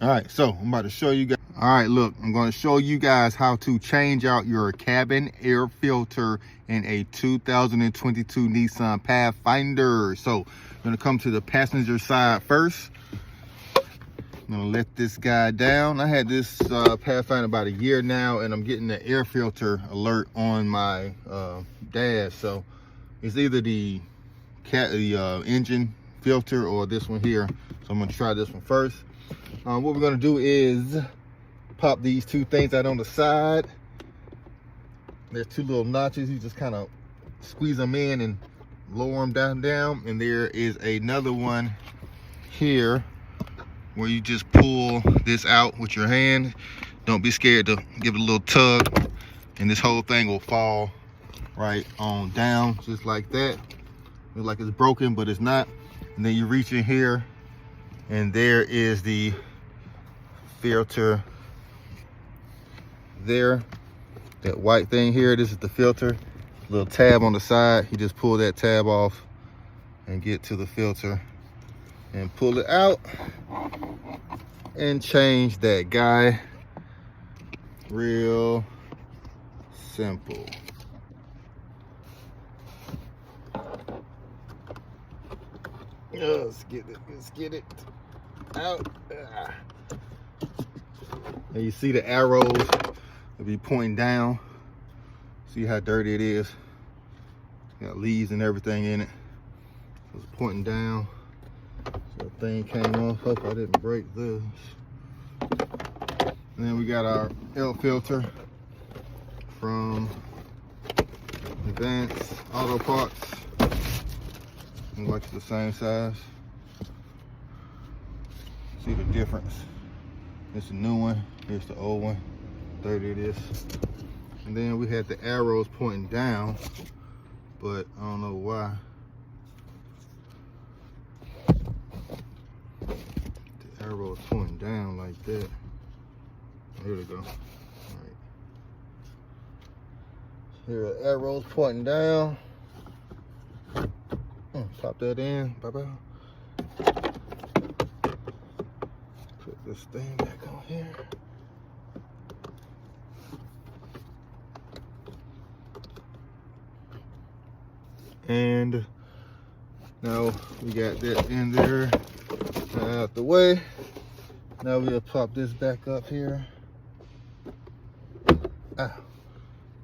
All right, so I'm about to show you guys. All right, look, I'm going to show you guys how to change out your cabin air filter in a 2022 Nissan Pathfinder. So I'm going to come to the passenger side first. I'm going to let this guy down. I had this Pathfinder about a year now, and I'm getting the air filter alert on my dash. So it's either the engine filter or this one here. So I'm going to try this one first. What we're going to do is pop these two things out on the side. There's two little notches. You just kind of squeeze them in and lower them down. And there is another one here where you just pull this out with your hand. Don't be scared to give it a little tug, and this whole thing will fall right on down, just like that. Looks like it's broken, but it's not. And then you reach in here, and there is the filter there. That white thing here, this is the filter. Little tab on the side. You just pull that tab off and get to the filter and pull it out and change that guy. Real simple. Let's get it out. And you see the arrows will be pointing down. See how dirty it is? Got leaves and everything in it. So it's pointing down. So the thing came off. Hope I didn't break this. And then we got our air filter from Advanced Auto Parts. Looks like it's the same size. See the difference? It's a new one. Here's the old one. Dirty it is. And then we had the arrows pointing down, but I don't know why. The arrow is pointing down like that. Here we go. All right. Here are arrows pointing down. Pop that in. Bye-bye. Put this thing back on here. And now we got that in there, out the way. Now we'll pop this back up here.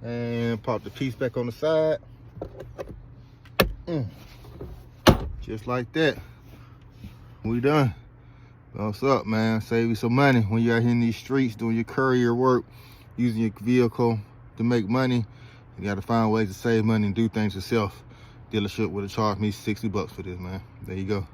And pop the piece back on the side. Just like that. We done. What's up, man? Save you some money when you're out here in these streets doing your courier work, using your vehicle to make money. You gotta find ways to save money and do things yourself. Dealership would have charged me $60 for this, man. There you go.